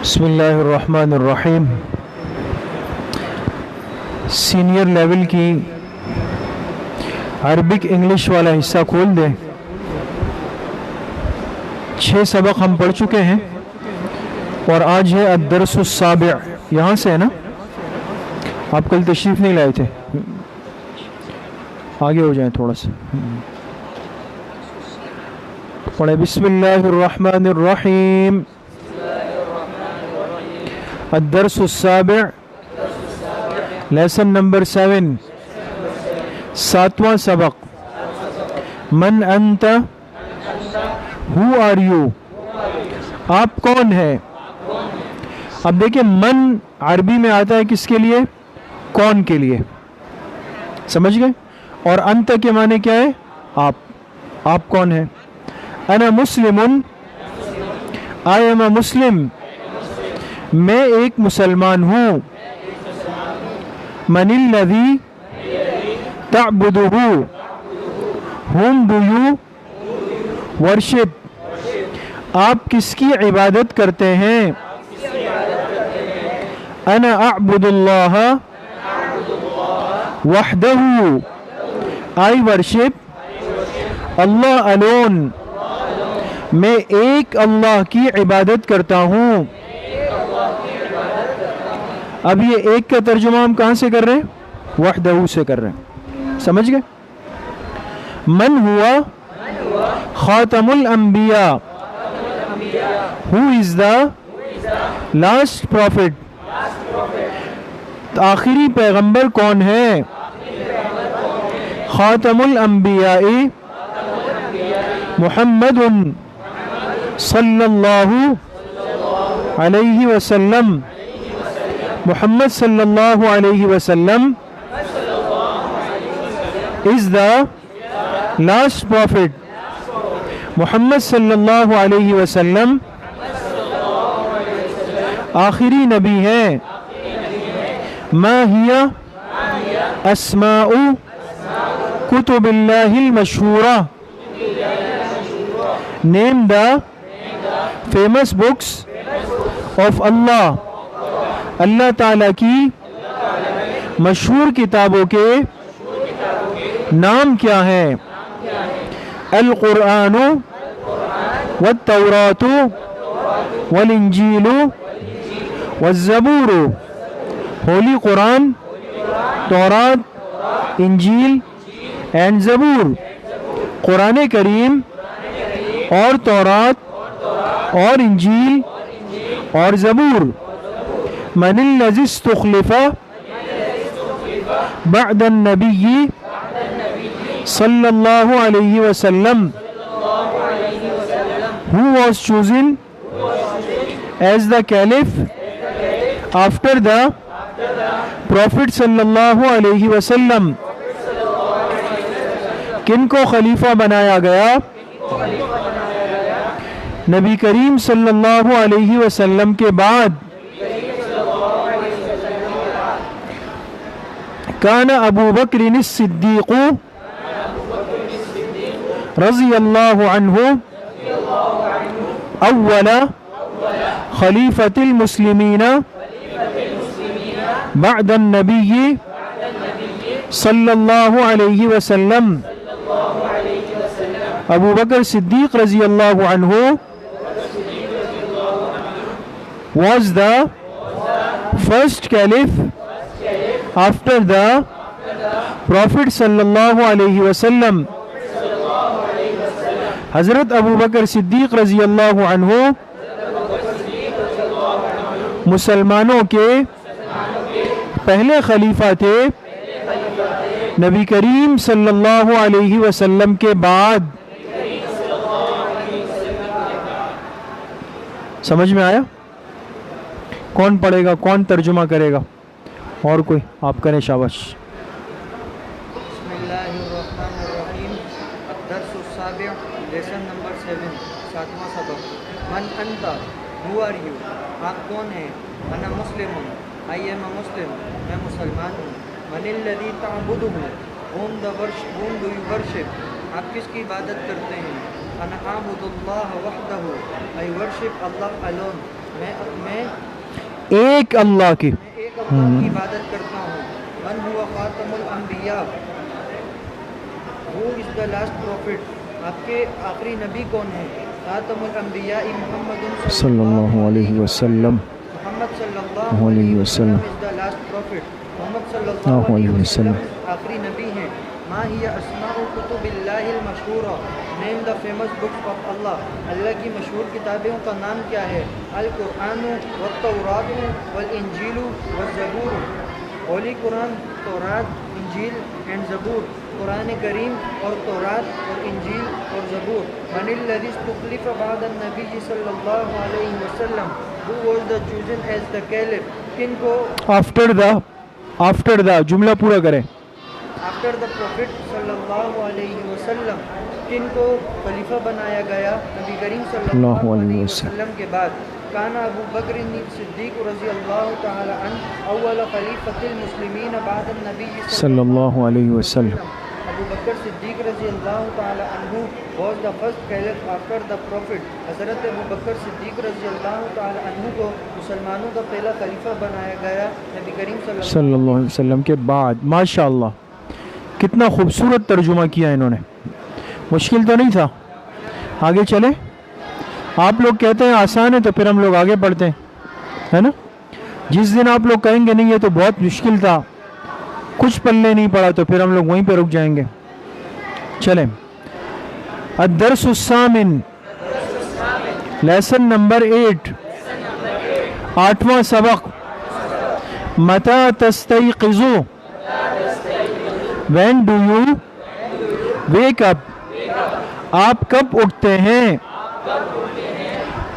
بسم اللہ الرحمن الرحیم۔ سینئر لیول کی عربک انگلش والا حصہ کھول دیں۔ 6 سبق ہم پڑھ چکے ہیں اور آج ہے الدرس السابع۔ یہاں سے ہے نا، آپ کل تشریف نہیں لائے تھے، آگے ہو جائیں تھوڑا سا پڑھیں۔ بسم اللہ الرحمن الرحیم۔ الدرس السابع، لیسن نمبر 7، 7واں سبق۔ من انت، who are you، آپ کون ہے۔ اب دیکھیں، من عربی میں آتا ہے کس کے لیے؟ کون کے لیے، سمجھ گئے؟ اور انت کے معنی کیا ہے؟ آپ کون ہے۔ انا مسلم، I am a Muslim، میں ایک مسلمان ہوں۔ من الذی تعبدہ، whom do you worship، آپ کس کی عبادت کرتے ہیں۔ انا اعبد اللہ وحدہ، I worship اللہ alone، میں ایک اللہ کی عبادت کرتا ہوں۔ اب یہ ایک کا ترجمہ ہم کہاں سے کر رہے ہیں؟ وحدہ سے کر رہے ہیں، سمجھ گئے؟ من ہوا خاتم الانبیاء، who is the last prophet، آخری پیغمبر کون ہے؟ خاتم الانبیاء محمد صلی اللہ علیہ وسلم، محمد صلی اللہ علیہ وسلم is the last prophet، محمد صلی اللہ علیہ وسلم آخری نبی ہے۔ ما ہی اسماء کتب اللہ المشہورہ، name the famous books of Allah، اللہ تعالیٰ کی مشہور کتابوں کے نام کیا ہیں۔ القرآن والتوراۃ والانجیل والزبور، ہولی قرآن، تورات، انجیل اینڈ زبور، قرآن کریم اور تورات اور انجیل اور زبور۔ من الذی استخلف بعد النبی صلی اللہ علیہ وسلم، who was chosen as the caliph after the prophet صلی اللہ علیہ وسلم، کن کو خلیفہ بنایا گیا؟ نبی کریم صلی اللہ علیہ وسلم کے بعد۔ کان ابو بکر الصدیق رضی اللہ عنہ اول خلیفۃ المسلمین بعد النبی صلی اللہ علیہ وسلم۔ ابو بکر صدیق رضی اللہ عنہ was the first caliph after the Prophet صلی اللہ علیہ وسلم۔ حضرت ابو بکر صدیق رضی اللہ عنہ مسلمانوں کے پہلے خلیفہ تھے نبی کریم صلی اللہ علیہ وسلم کے بعد۔ سمجھ میں آیا؟ کون پڑھے گا، کون ترجمہ کرے گا؟ اور کوئی؟ آپ کریں، شاباش۔ بسم اللہ الرحمن الرحیم۔ الدرس السابع، لیسن نمبر 7، 7واں سبق۔ من انت، who are you، آپ کون ہیں۔ انا مسلم، I am a Muslim، میں مسلمان ہوں۔ من الذی تعبدہ، whom do you worship، آپ کس کی عبادت کرتے ہیں۔ انا اعبد اللہ وحدہ، I worship Allah alone، میں ایک اللہ کی. ایک اللہ کی عبادت کرتا ہوں. من ہوا خاتم الانبیاء, who is the last prophet, آپ کے آخری نبی کون ہیں؟ خاتم الانبیاء محمد صلی اللہ علیہ وسلم. محمد صلی اللہ علیہ وسلم is the last prophet. محمد صلی اللہ علیہ وسلم آخری نبی ہیں. ما ہی اسماء کتب اللہ المشہورہ, name the famous books of Allah, اللہ کی مشہور کتابوں کا نام کیا ہے؟ القرآن والتوراۃ والانجیل والزبور, ہولی قرآن, تورات, انجیل اینڈ زبور. قرآن کریم اور تورات اور انجیل اور زبور. من الذی استخلف بعد النبی صلی اللہ علیہ وسلم, who was the chosen as the caliph, کن کو آفٹر دا جملہ پورا کریں. after the prophet صلی اللہ علیہ وسلم, کن کو خلیفہ بنایا گیا نبی کریم صلی اللہ علیہ وسلم کے بعد؟ کان ابو بکر صدیق رضی اللہ تعالی عنہ اول خلیفۃ المسلمین بعد النبی صلی اللہ علیہ وسلم. ابو بکر صدیق رضی اللہ تعالی عنہ was the first caliph after the prophet. حضرت ابو بکر صدیق رضی اللہ تعالی عنہ کو مسلمانوں کا پہلا خلیفہ بنایا گیا نبی کریم صلی اللہ علیہ وسلم کے بعد. ماشاء اللہ, کتنا خوبصورت ترجمہ کیا انہوں نے. مشکل تو نہیں تھا. آگے چلے. آپ لوگ کہتے ہیں آسان ہے تو پھر ہم لوگ آگے پڑھتے ہیں, ہے نا. جس دن آپ لوگ کہیں گے نہیں یہ تو بہت مشکل تھا, کچھ پلے نہیں پڑا, تو پھر ہم لوگ وہیں پہ رک جائیں گے. چلیں. الدرس الثامن, لیسن نمبر 8, 8واں سبق. متى تستيقظ, when do you wake up, آپ کب اٹھتے ہیں.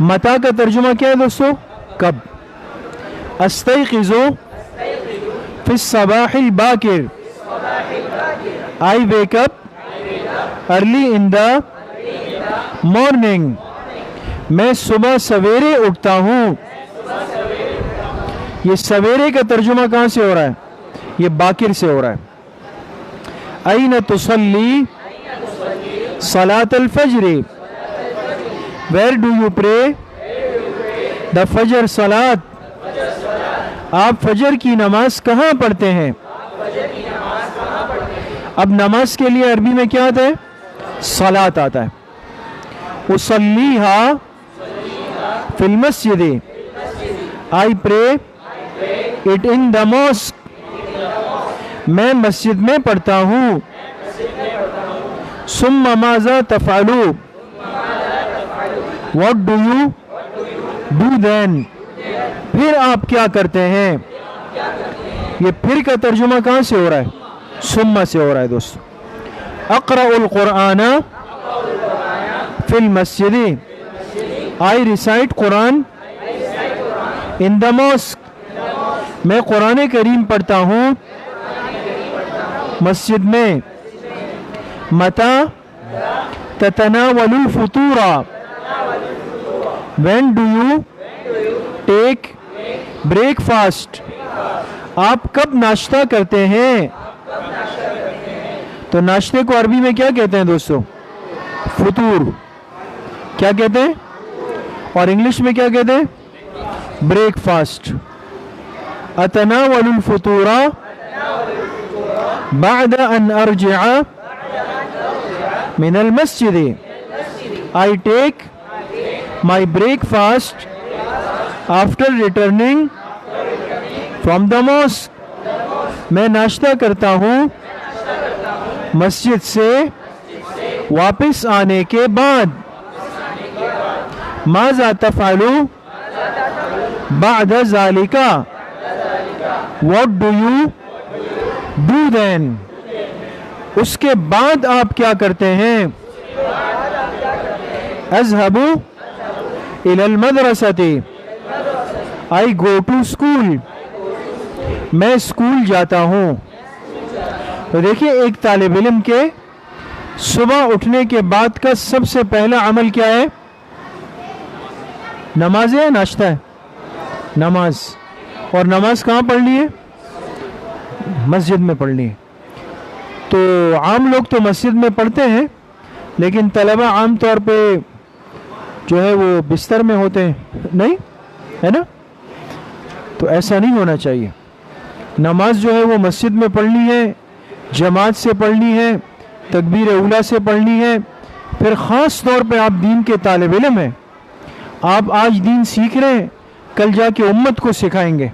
متا کا ترجمہ کیا ہے دوستو؟ کب. استيقظ في الصباح الباكر, I wake up early in the morning, میں صبح سویرے اٹھتا ہوں. یہ سویرے کا ترجمہ کہاں سے ہو رہا ہے؟ یہ باکر سے ہو رہا ہے. أين تصلي صلاة الفجر, where do you pray the فجر صلاة, آپ فجر کی نماز کہاں پڑھتے ہیں. اب نماز کے لیے عربی میں کیا آتا ہے؟ صلاة آتا ہے. اصلیہا فی المسجد, I pray it in the mosque, میں مسجد میں پڑھتا ہوں. ثم ماذا تفعل, what do you do then, پھر آپ کیا کرتے ہیں. یہ پھر کا ترجمہ کہاں سے ہو رہا ہے؟ ثم سے ہو رہا ہے دوستو. اقرأ القرآن فی المسجد, I recite Quran in the mosque, میں قرآن کریم پڑھتا ہوں مسجد میں. متا تتناول الفطور, when do you take breakfast, آپ کب ناشتہ کرتے ہیں. تو ناشتے کو عربی میں کیا کہتے ہیں دوستو؟ فطور. کیا کہتے ہیں؟ اور انگلش میں کیا کہتے ہیں؟ Break fast. اتناول الفطور بعد ان ارجع من المسجد, I take my breakfast after returning from the mosque, میں ناشتہ کرتا ہوں مسجد سے واپس آنے کے بعد. ماذا تفعل بعد ذلك, what do you do then, اس کے بعد آپ کیا کرتے ہیں. اذهب الى المدرسة, I go to school, میں اسکول جاتا ہوں. تو دیکھیے ایک طالب علم کے صبح اٹھنے کے بعد کا سب سے پہلا عمل کیا ہے؟ نماز ہے, ناشتہ ہے. نماز. اور نماز کہاں پڑھنی ہے؟ مسجد میں پڑھنی ہے. تو عام لوگ تو مسجد میں پڑھتے ہیں, لیکن طلبہ عام طور پہ جو ہے وہ بستر میں ہوتے ہیں. نہیں, ہے نا. تو ایسا نہیں ہونا چاہیے. نماز جو ہے وہ مسجد میں پڑھنی ہے, جماعت سے پڑھنی ہے, تکبیر اولیٰ سے پڑھنی ہے. پھر خاص طور پہ آپ دین کے طالب علم ہیں, آپ آج دین سیکھ رہے ہیں, کل جا کے امت کو سکھائیں گے.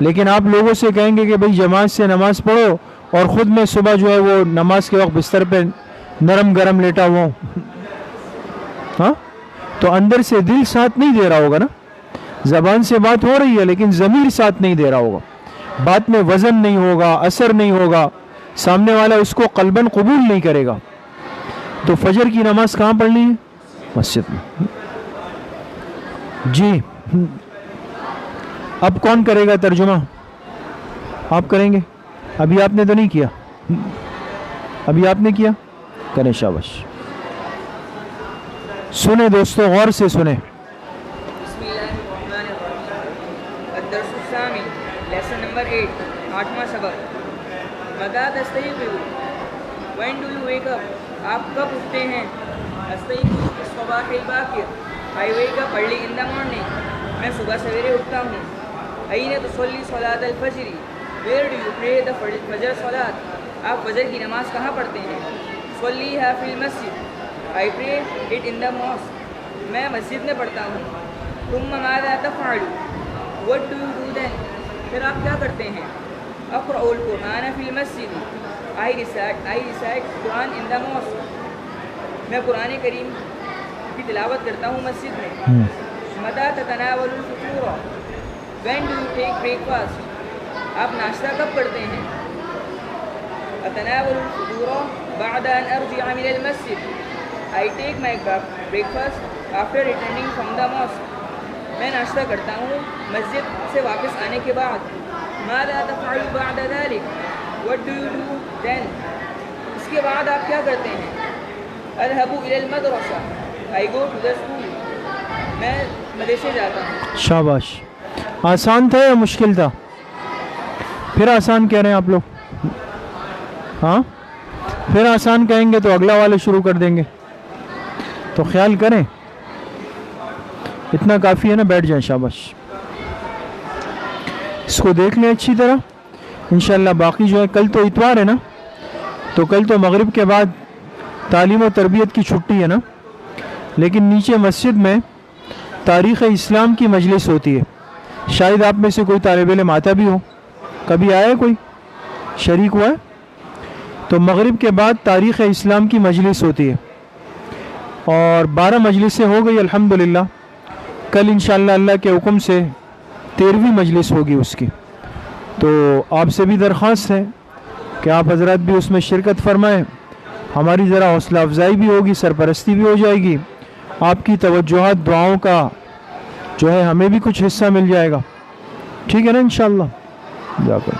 لیکن آپ لوگوں سے کہیں گے کہ بھئی جماعت سے نماز پڑھو, اور خود میں صبح جو ہے وہ نماز کے وقت بستر پہ نرم گرم لیٹا ہوا ہوں, ہاں, تو اندر سے دل ساتھ نہیں دے رہا ہوگا نا. زبان سے بات ہو رہی ہے لیکن ضمیر ساتھ نہیں دے رہا ہوگا, بات میں وزن نہیں ہوگا, اثر نہیں ہوگا, سامنے والا اس کو قلباً قبول نہیں کرے گا. تو فجر کی نماز کہاں پڑھنی ہے؟ مسجد میں. جی, اب کون کرے گا ترجمہ؟ آپ کریں گے؟ ابھی آپ نے تو نہیں کیا, ابھی آپ نے کیا, کریں, شاباش. سنیں دوستو, غور سے سنیں. بسم اللہ الرحمن الرحیم. الدرس الثامن, لیسن نمبر 8, 8واں سبق. متى تستيقظ, when do you wake up, آپ کب اٹھتے ہیں؟ استيقظ في الصباح الباكر, I wake up early in the morning, میں صبح سویرے اٹھتا ہوں. أين تصلي صلاة الفجر, where do you pray the فجر صلاة, آپ فجر کی نماز کہاں پڑھتے ہیں؟ صليها في المسجد, I pray it in the mosque, میں مسجد میں پڑھتا ہوں. ثم ماذا تفعل, what do you do then, پھر آپ کیا کرتے ہیں؟ اقرأ القرآن فی المسجد, I recite Quran in the mosque, میں قرآن کریم کی تلاوت کرتا ہوں مسجد میں. متى تتناول الفطور, when do you take breakfast, آپ ناشتہ کب کرتے ہیں؟ اتناول الفطور بعد ان ارجع من المسجد, I take my breakfast after returning from the mosque, میں ناشتہ کرتا ہوں مسجد سے واپس آنے کے بعد. ماذا تفعل بعد ذلك, what do you do then, اس کے بعد آپ کیا کرتے ہیں؟ اذهب الى المدرسة, I go to the school, میں مدرسے جاتا ہوں. شاباش. آسان تھا یا مشکل تھا؟ پھر آسان کہہ رہے ہیں آپ لوگ, ہاں, پھر آسان کہیں گے تو اگلا والے شروع کر دیں گے. تو خیال کریں, اتنا کافی ہے نا, بیٹھ جائیں. شاباش. اس کو دیکھ لیں اچھی طرح. انشاءاللہ باقی جو ہے, کل تو اتوار ہے نا, تو کل تو مغرب کے بعد تعلیم و تربیت کی چھٹی ہے نا, لیکن نیچے مسجد میں تاریخ اسلام کی مجلس ہوتی ہے. شاید آپ میں سے کوئی طالب علم آتا بھی ہو, کبھی آیا ہے کوئی, شریک ہوا ہے؟ تو مغرب کے بعد تاریخ اسلام کی مجلس ہوتی ہے, اور 12 مجلسیں ہو گئی الحمدللہ. کل انشاءاللہ اللہ کے حکم سے 13ویں مجلس ہوگی اس کی. تو آپ سے بھی درخواست ہے کہ آپ حضرات بھی اس میں شرکت فرمائیں. ہماری ذرا حوصلہ افزائی بھی ہوگی, سرپرستی بھی ہو جائے گی, آپ کی توجہات دعاؤں کا جو ہے ہمیں بھی کچھ حصہ مل جائے گا. ٹھیک ہے نا انشاءاللہ. جا کر